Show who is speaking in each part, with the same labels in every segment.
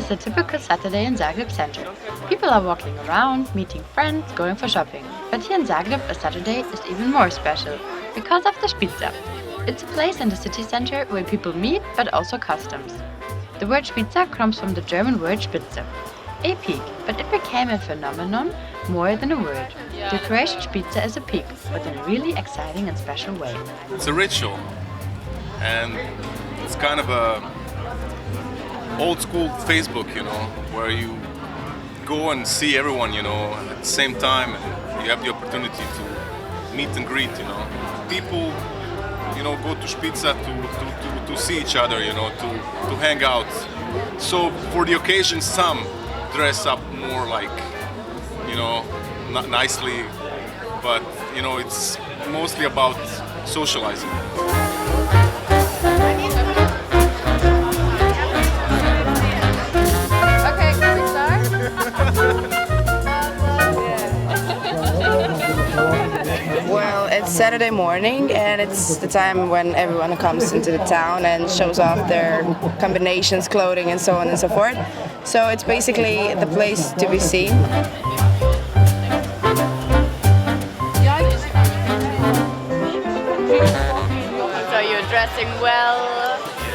Speaker 1: is a typical Saturday in Zagreb center. People are walking around, meeting friends, going for shopping. But here in Zagreb, a Saturday is even more special because of the Špica. It's a place in the city center where people meet, but also customs. The word Špica comes from the German word Spitze, a peak, but it became a phenomenon more than a word. The Croatian Špica is a peak, but in a really exciting and special way.
Speaker 2: It's a ritual, and it's kind of a old school Facebook, where you go and see everyone, at the same time. You have the opportunity to meet and greet, People, go to Špica to see each other, to hang out. So for the occasion, some dress up more like, not nicely, but, it's mostly about socializing.
Speaker 3: Well, it's Saturday morning and it's the time when everyone comes into the town and shows off their combinations, clothing and so on and so forth. So it's basically the place to be seen.
Speaker 4: So you're dressing well?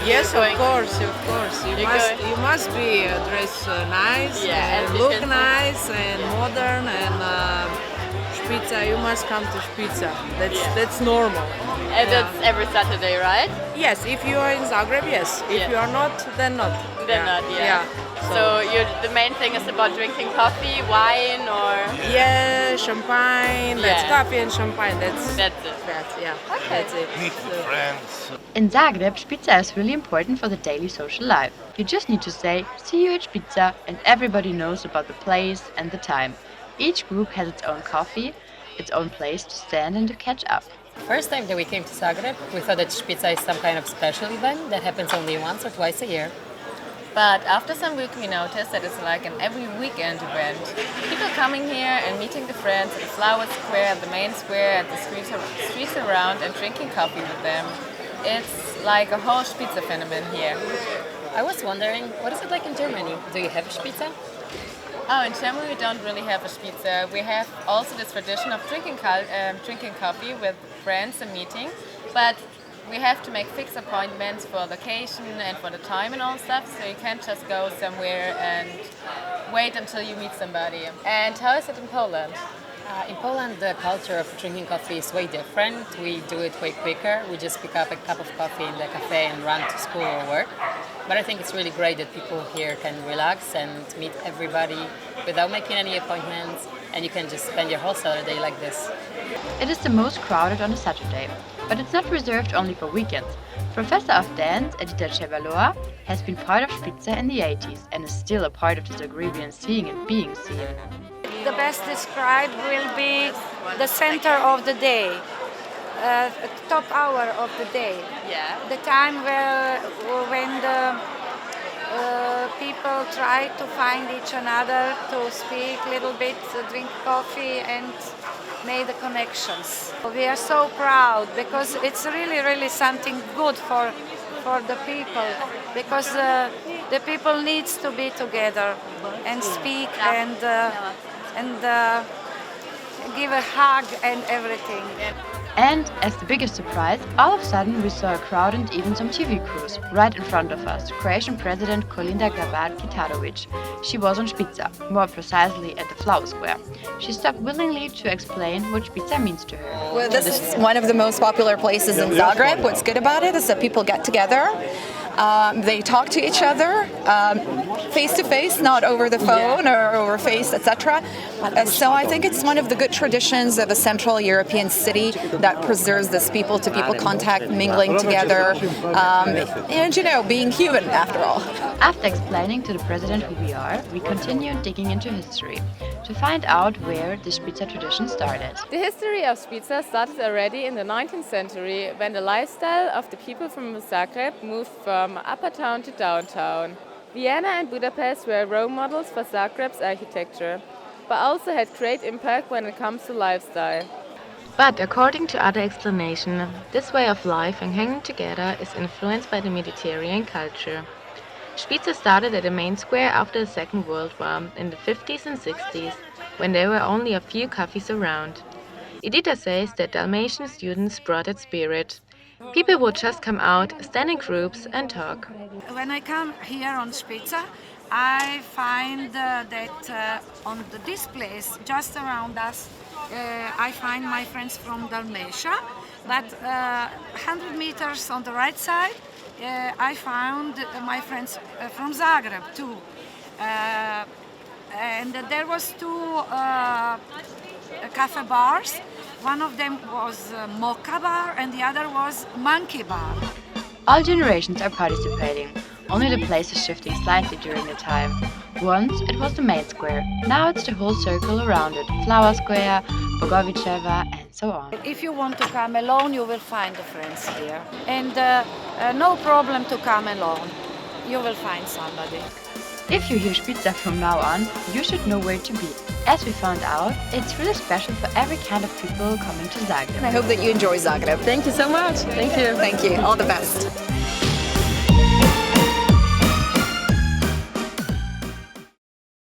Speaker 5: Yes, of course. You must be dressed nice, and look nice and modern and Špica. You must come to Špica. That's normal.
Speaker 4: And that's every Saturday, right?
Speaker 5: Yes, if you are in Zagreb, yes. If you are not, then not.
Speaker 4: Then not, yeah. So the main thing is about drinking coffee, wine, or?
Speaker 5: Yeah, champagne. That's coffee and champagne. That's it.
Speaker 4: Okay.
Speaker 5: That's it.
Speaker 2: Meet friends.
Speaker 1: In Zagreb, Špica is really important for the daily social life. You just need to say, "See you at Špica," and everybody knows about the place and the time. Each group has its own coffee, its own place to stand and to catch up.
Speaker 6: First time that we came to Zagreb, we thought that Špica is some kind of special event that happens only once or twice a year.
Speaker 7: But after some week we noticed that it's like an every weekend event. People coming here and meeting the friends at the Flower Square, at the main square, at the streets around and drinking coffee with them. It's like a whole Špica phenomenon here.
Speaker 6: I was wondering, what is it like in Germany? Do you have a Špica?
Speaker 7: Oh, in Germany we don't really have a Špica. We have also this tradition of drinking coffee with friends and meeting, but we have to make fixed appointments for location and for the time and all stuff, so you can't just go somewhere and wait until you meet somebody. And how is it in Poland?
Speaker 6: In Poland, the culture of drinking coffee is way different. We do it way quicker. We just pick up a cup of coffee in the cafe and run to school or work. But I think it's really great that people here can relax and meet everybody without making any appointments, and you can just spend your whole Saturday like this.
Speaker 1: It is the most crowded on a Saturday, but it's not reserved only for weekends. Professor of dance Anita has been part of Špica in the 80s and is still a part of the Zagrebian seeing and being seen.
Speaker 8: The best described will be the center of the day, top hour of the day.
Speaker 7: Yeah.
Speaker 8: The time when the people try to find each another, to speak a little bit, to drink coffee and make the connections. We are so proud because it's really, really something good for the people, because the people needs to be together and speak and give a hug and everything.
Speaker 1: And as the biggest surprise, all of a sudden we saw a crowd and even some TV crews right in front of us. Croatian President Kolinda Grabar Kitarović. She was on Špica, more precisely at the Flower Square. She stopped willingly to explain what Špica means to her.
Speaker 9: Well, this is one of the most popular places in Zagreb. What's good about it is that people get together. They talk to each other face to face, not over the phone or over face, etc. So I think it's one of the good traditions of a Central European city that preserves this people-to-people contact, mingling together, and being human after all.
Speaker 1: After explaining to the president who we are, we continued digging into history to find out where the Špica tradition started.
Speaker 4: The history of Špica started already in the 19th century when the lifestyle of the people from Zagreb moved from upper town to downtown. Vienna and Budapest were role models for Zagreb's architecture, but also had great impact when it comes to lifestyle.
Speaker 10: But according to other explanation, this way of life and hanging together is influenced by the Mediterranean culture. Špica started at a main square after the Second World War in the 50s and 60s, when there were only a few cafes around. Edita says that Dalmatian students brought that spirit. People would just come out, stand in groups and talk.
Speaker 8: When I come here on Špica, I find that on this place, just around us, I find my friends from Dalmatia, but 100 meters on the right side, I found my friends from Zagreb too. And there was two cafe bars. One of them was Mocha Bar and the other was Monkey Bar.
Speaker 1: All generations are participating, only the place is shifting slightly during the time. Once it was the main square, now it's the whole circle around it, Flower Square, Bogovičeva and so on.
Speaker 8: If you want to come alone, you will find the friends here. And no problem to come alone, you will find somebody.
Speaker 1: If you hear Špica from now on, you should know where to be. As we found out, it's really special for every kind of people coming to Zagreb.
Speaker 9: And I hope that you enjoy Zagreb.
Speaker 4: Thank you so much. Thank you.
Speaker 9: Thank you. All the best.